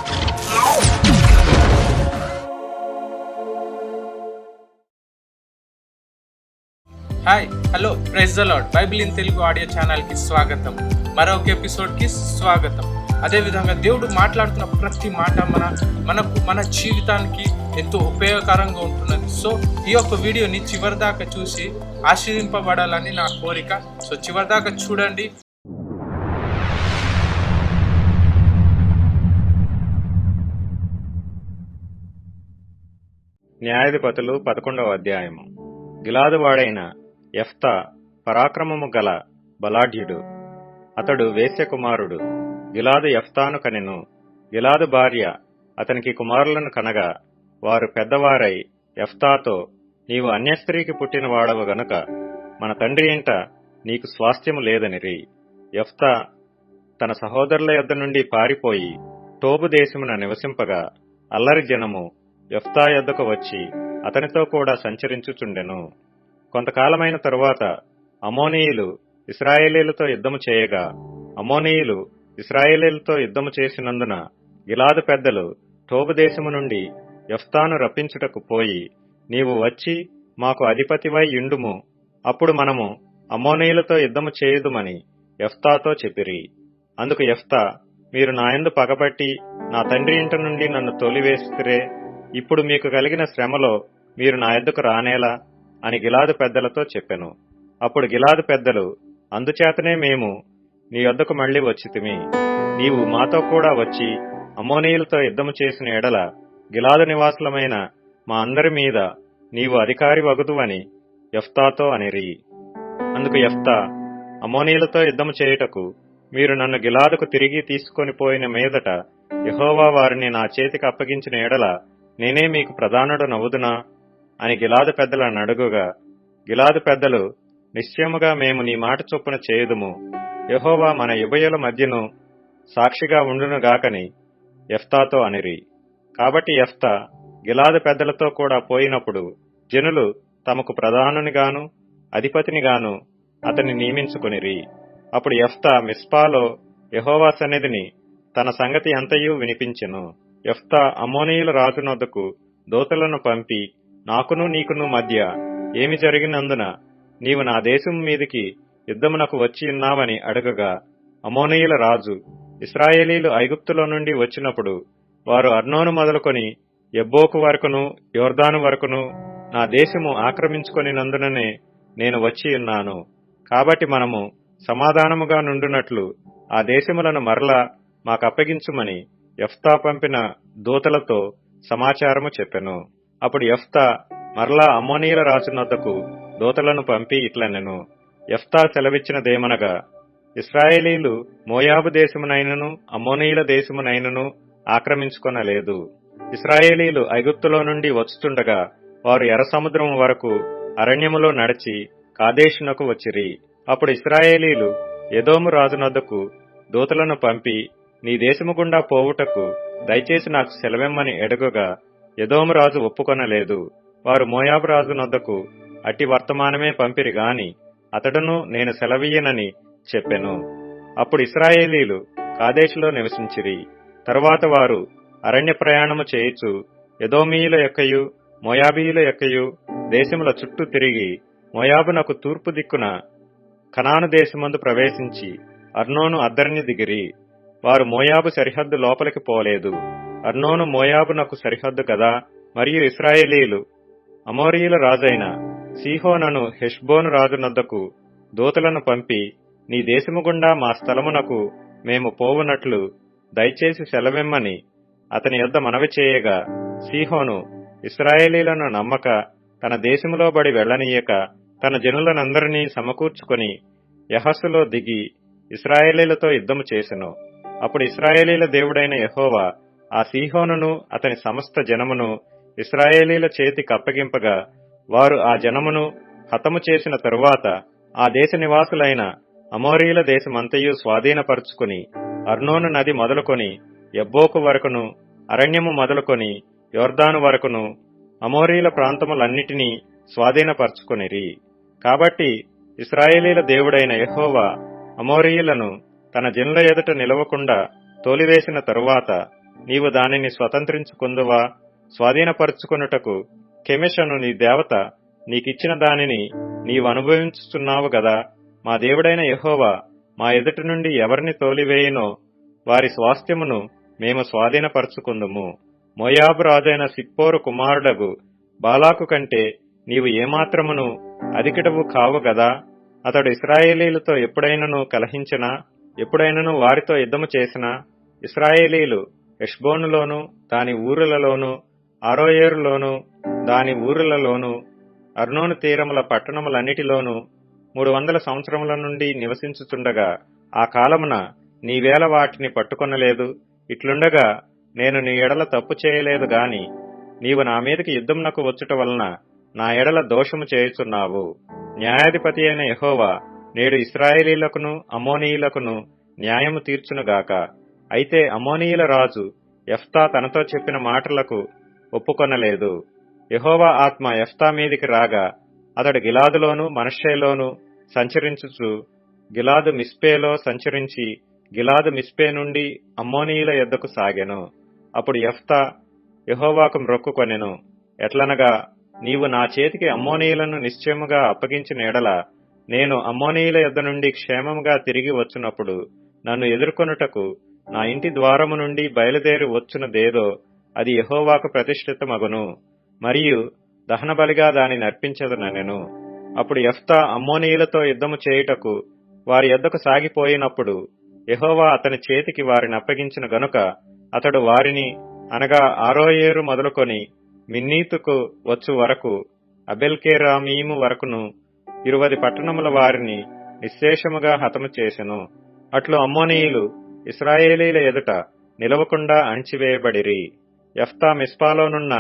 Hi hello praise the Lord Bible in Telugu audio ఛానల్కి స్వాగతం. మరొక ఎపిసోడ్కి స్వాగతం. అదేవిధంగా దేవుడు మాట్లాడుతున్న ప్రతి మాట మన జీవితానికి ఎంతో ఉపయోగకరంగా ఉంటున్నది. సో ఈ యొక్క వీడియోని చివరిదాకా చూసి ఆశీర్వింపబడాలని నా కోరిక. సో చివరిదాకా చూడండి. న్యాయాధిపతులు 11వ అధ్యాయము. గిలాదు వాడైన యెఫ్తా పరాక్రమము గల బలాఢ్యుడు. అతడు వేశ్య కుమారుడు. గిలాదు యెఫ్తాను కనెను. గిలాదు భార్య అతనికి కుమారులను కనగా వారు పెద్దవారై యెఫ్తాతో, నీవు అన్యస్త్రీకి పుట్టిన వాడవు గనుక మన తండ్రి ఇంట నీకు స్వాస్థ్యము లేదనిరి. యెఫ్తా తన సహోదరుల యొద్ద నుండి పారిపోయి టోబు దేశమున నివసింపగా అల్లరి జనము యెఫ్తా యొద్దకు వచ్చి అతనితో కూడా సంచరించుచుండెను. కొంతకాలమైన తరువాత అమోనీయులు ఇశ్రాయేలీలతో యుద్ధము చేయగా అమోనీయులు ఇశ్రాయేలీలతో యుద్ధము చేసినందున గిలాదు పెద్దలు టోబు దేశము నుండి యెఫ్తాను రప్పించుటకు పోయి, నీవు వచ్చి మాకు అధిపతివై యుండుము, అప్పుడు మనము అమోనీయులతో యుద్ధము చేయుదుమని యెఫ్తాతో చెప్పిరి. అందుకు యెఫ్తా, మీరు నాయందు పగబట్టి నా తండ్రి ఇంట నుండి నన్ను తొలివేసిరే, ఇప్పుడు మీకు కలిగిన శ్రమలో మీరు నా యొద్దకు రానేలా అని గిలాదు పెద్దలతో చెప్పెను. అప్పుడు గిలాదు పెద్దలు, అందుచేతనే మేము నీ యొద్దకు మళ్లీ వచ్చితిమి. నీవు మాతో కూడా వచ్చి అమోనీయులతో యుద్ధము చేసిన ఎడల గిలాదు నివాసులమైన మా అందరి మీద నీవు అధికారి వగుదువని యెఫ్తాతో అనిరి. అందుకు యెఫ్తా, అమోనీయులతో యుద్ధము చేయుటకు మీరు నన్ను గిలాదుకు తిరిగి తీసుకొని పోయిన మీదట యెహోవా వారిని నా చేతికి అప్పగించిన ఎడల నేనే మీకు ప్రధానుడు నవ్వుదునా అని గిలాదు పెద్దలను అడుగుగా, గిలాదు పెద్దలు, నిశ్చయముగా మేము నీ మాట చొప్పున చేయుదుము, యెహోవా మన ఉభయుల మధ్యను సాక్షిగా ఉండునుగాకని యెఫ్తాతో అనిరి. కాబట్టి యెఫ్తా గిలాదు పెద్దలతో కూడా పోయినప్పుడు జనులు తమకు ప్రధానునిగాను అధిపతినిగాను అతన్ని నియమించుకొనిరి. అప్పుడు యెఫ్తా మిస్పాలో యెహోవా సన్నిధిని తన సంగతి అంతయు వినిపించెను. యెఫ్తా అమోనీయుల రాజునొద్దకు దూతలను పంపి, నాకును నీకును మధ్య ఏమి జరిగినందున నీవు నా దేశం మీదికి యుద్ధమునకు వచ్చి ఉన్నావని అడగగా, అమోనీయుల రాజు, ఇశ్రాయేలీలు ఐగుప్తులో నుండి వచ్చినప్పుడు వారు అర్నోను మొదలుకొని యబ్బోకు వరకును యోర్దాను వరకును నా దేశము ఆక్రమించుకొనినందుననే నేను వచ్చి ఉన్నాను. కాబట్టి మనము సమాధానముగా నుండునట్లు ఆ దేశములను మరలా మాకప్పగించుమని యెఫ్తా పంపిన దూతలతో సమాచారము చెప్పెను. అప్పుడు యెఫ్తా మరలా అమ్మోనీయుల రాజునొద్దకు దూతలను పంపి ఇట్లనెను, యెఫ్తా సెలవిచ్చినదేమనగా, ఇశ్రాయేలీలు మోయాబు దేశమునైనను అమ్మోనీయుల దేశమునైనను ఆక్రమించుకొనలేదు. ఇశ్రాయేలీలు ఐగుప్తులో నుండి వచ్చుచుండగా వారు ఎర్ర సముద్రం వరకు అరణ్యములో నడిచి కాదేషునకు వచ్చిరి. అప్పుడు ఇశ్రాయేలీలు ఎదోము రాజునొద్దకు దూతలను పంపి, నీ దేశము గుండా పోవుటకు దయచేసి నాకు సెలవిమ్మని అడుగగా ఎదోము రాజు ఒప్పుకొనలేదు. వారు మోయాబు రాజునొద్దకు అట్టి వర్తమానమే పంపిరి గాని అతడును నేను సెలవీయనని చెప్పెను. అప్పుడు ఇశ్రాయేలీలు కాదేశులో నివసించిరి. తరువాత వారు అరణ్య ప్రయాణము చేయుచు ఎదోమీయుల యొక్కయు మోయాబీయుల యొక్కయు దేశముల చుట్టూ తిరిగి మోయాబునకు తూర్పు దిక్కున కనాను దేశమందు ప్రవేశించి అర్నోను అద్దరిని దిగిరి. వారు మోయాబు సరిహద్దు లోపలికి పోలేదు. అర్నోను మోయాబునకు సరిహద్దు కదా. మరియు ఇశ్రాయేలీలు అమోరీయుల రాజైన సీహోనును హెష్బోను రాజునొద్దకు దూతలను పంపి, నీ దేశము గుండా మా స్థలమునకు మేము పోవునట్లు దయచేసి సెలవిమ్మని అతని యొద్ద మనవి చేయగా, సీహోను ఇశ్రాయేలీలను నమ్మక తన దేశములో బడి వెళ్లనీయక తన జనులనందరినీ సమకూర్చుకొని యహసులో దిగి ఇశ్రాయేలీలతో యుద్ధము చేసెను. అప్పుడు ఇశ్రాయేలీల దేవుడైన యెహోవా ఆ సీహోనును అతని సమస్త జనమును ఇశ్రాయేలీల చేతికి అప్పగింపగా వారు ఆ జనమును హతము చేసిన తరువాత ఆ దేశ నివాసులైన అమోరీయుల దేశమంతయు స్వాధీనపరుచుకుని అర్నోను నది మొదలుకొని యబ్బోకు వరకును అరణ్యము మొదలుకొని యోర్దాను వరకును అమోరీయుల ప్రాంతములన్నిటినీ స్వాధీనపరుచుకొనిరి. కాబట్టి ఇశ్రాయేలీల దేవుడైన యెహోవా అమోరీయులను తన జనుల ఎదుట నిలవకుండా తోలివేసిన తరువాత నీవు దానిని స్వతంత్రించుకుందువా? స్వాధీనపరుచుకొనుటకు కెమెషను నీ దేవత నీకిచ్చిన దానిని నీవు అనుభవించుచున్నావు గదా. మా దేవుడైన యెహోవా మా ఎదుటి నుండి ఎవరిని తోలివేయునో వారి స్వాస్థ్యమును మేము స్వాధీనపరుచుకుందుము. మోయాబు రాజైన సిప్పోరు కుమారుడగు బాలాకు కంటే నీవు ఏమాత్రమును అధికటవు కావు గదా. అతడు ఇశ్రాయేలీలతో ఎప్పుడైనను కలహించినా, ఎప్పుడైనను వారితో యుద్ధము చేసినా, ఇశ్రాయేలీలు హెష్బోనులోను దాని ఊరులలోను, అరోయేరులోను దాని ఊరులలోను, అర్నోను తీరముల పట్టణములన్నిటిలోనూ 300 సంవత్సరముల నుండి నివసించుచుండగా ఆ కాలమున నీవేళ వాటిని పట్టుకొనలేదు. ఇట్లుండగా నేను నీ ఎడల తప్పు చేయలేదు గాని నీవు నా మీదకి యుద్ధమునకు వచ్చుట వలన నా ఎడల దోషము చేయుచున్నావు. న్యాయాధిపతి అయిన యెహోవా నేడు ఇశ్రాయేలీలకును అమ్మోనీయులకును న్యాయము తీర్చునుగాక. అయితే అమ్మోనీయుల రాజు యెఫ్తా తనతో చెప్పిన మాటలకు ఒప్పుకొనలేదు. యెహోవా ఆత్మ యెఫ్తా మీదికి రాగా అతడు గిలాదులోను మనష్షేలోను సంచరించుచు గిలాదు మిస్పేలో సంచరించి గిలాదు మిస్పే నుండి అమ్మోనీయుల యొద్దకు సాగెను. అప్పుడు యెఫ్తా యెహోవాకు మ్రొక్కుకొనెను. ఎట్లనగా, నీవు నా చేతికి అమ్మోనీయులను నిశ్చయముగా అప్పగించిన ఎడల నేను అమ్మోనీయుల యొద్ద నుండి క్షేమముగా తిరిగి వచ్చినప్పుడు నన్ను ఎదుర్కొనుటకు నా ఇంటి ద్వారము నుండి బయలుదేరి వచ్చునదేదో అది యెహోవాకు ప్రతిష్ఠితమగును, మరియు దహనబలిగా దానిని అర్పించదనెను. అప్పుడు యెఫ్తా అమ్మోనీయులతో యుద్ధము చేయుటకు వారి యొద్దకు సాగిపోయినప్పుడు యెహోవా అతని చేతికి వారిని అప్పగించిన గనుక అతడు వారిని, అనగా అరోయేరు మొదలుకొని మిన్నీతుకు వచ్చు వరకు అబెల్కేరామీము వరకును 20 పట్టణముల వారిని నిశ్శేషముగా హతము చేసెను. అట్లు అమ్మోనీయులు ఇశ్రాయేలీల ఎదుట నిలవకుండా అణిచివేయబడిరి. యెఫ్తా మిస్పాలోనున్న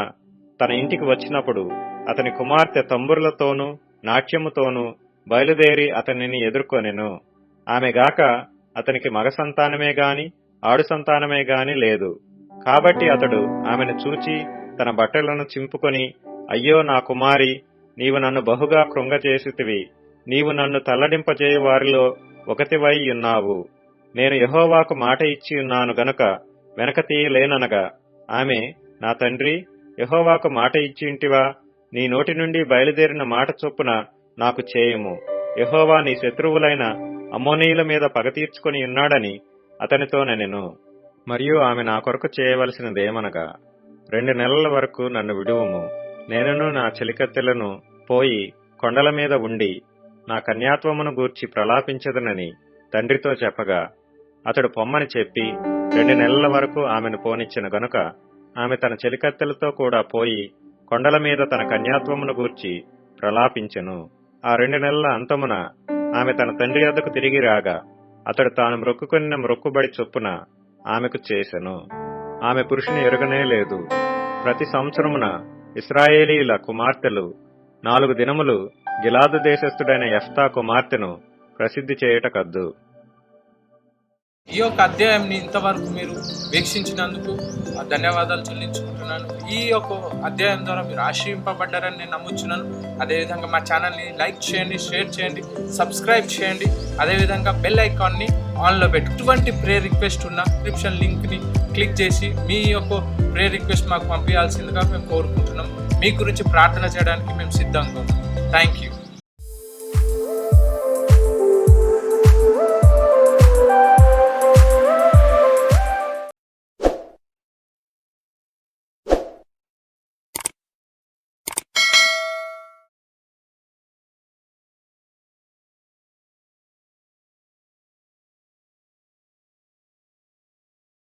తన ఇంటికి వచ్చినప్పుడు అతని కుమార్తె తంబురులతోనూ నాట్యముతోనూ బయలుదేరి అతనిని ఎదుర్కొనెను. ఆమెగాక అతనికి మగ సంతానమే గాని ఆడు సంతానమే గాని లేదు. కాబట్టి అతడు ఆమెను చూచి తన బట్టలను చింపుకొని, అయ్యో నా కుమారి, నీవు నన్ను బహుగా కృంగచేసితివి. నీవు నన్ను తల్లడింపజేయు వారిలో ఒకతివై ఉన్నావు. నేను యెహోవాకు మాట ఇచ్చి ఉన్నాను గనుక వెనక తీయలేననగా ఆమె, నా తండ్రి, యెహోవాకు మాట ఇచ్చి ఇంటివా? నీ నోటి నుండి బయలుదేరిన మాట చొప్పున నాకు చేయము. యెహోవా నీ శత్రువులైన అమ్మోనీయుల మీద పగ తీర్చుకొని ఉన్నాడని అతనితో నెనెను. మరియు ఆమె నా కొరకు చేయవలసినదేమనగా, 2 నెలల వరకు నన్ను విడువుము. నేనును నా చెలికత్తెలను పోయి కొండల మీద ఉండి నా కన్యాత్వమును గూర్చి ప్రలాపించదనని తండ్రితో చెప్పగా అతడు పొమ్మని చెప్పి 2 నెలల వరకు ఆమెను పోనిచ్చిన గనుక ఆమె తన చెలికత్తెలతో కూడా పోయి కొండల మీద తన కన్యాత్వమును గూర్చి ప్రలాపించెను. ఆ 2 నెలల అంతమున ఆమె తన తండ్రి వద్దకు తిరిగి రాగా అతడు తాను మ్రొక్కుకొనిన మ్రొక్కుబడి చొప్పున ఆమెకు చేసెను. ఆమె పురుషుని ఎరుగనే లేదు. ప్రతి సంవత్సరమున ఇశ్రాయేలీల కుమార్తెలు 4 దినములు గిలాదు దేశస్థుడైన యెఫ్తా కుమార్తెను ప్రసిద్ధి చేయుటకద్దు. ఈ యొక్క అధ్యాయంని ఇంతవరకు మీరు వీక్షించినందుకు ధన్యవాదాలు చెల్లించుకుంటున్నాను. ఈ యొక్క అధ్యాయం ద్వారా మీరు ఆశ్రయింపబడ్డారని నేను నమ్ముచున్నాను. అదేవిధంగా మా ఛానల్ని లైక్ చేయండి, షేర్ చేయండి, సబ్స్క్రైబ్ చేయండి. అదేవిధంగా బెల్ ఐకాన్ని ఆన్లో పెట్టి ఎటువంటి ప్రేయర్ రిక్వెస్ట్ ఉన్న డిస్క్రిప్షన్ లింక్ని క్లిక్ చేసి మీ యొక్క ప్రేయర్ రిక్వెస్ట్ మాకు పంపించాల్సిందిగా మేము కోరుకుంటున్నాం. మీ గురించి ప్రార్థన చేయడానికి మేము సిద్ధంగా ఉన్నాం. Thank you.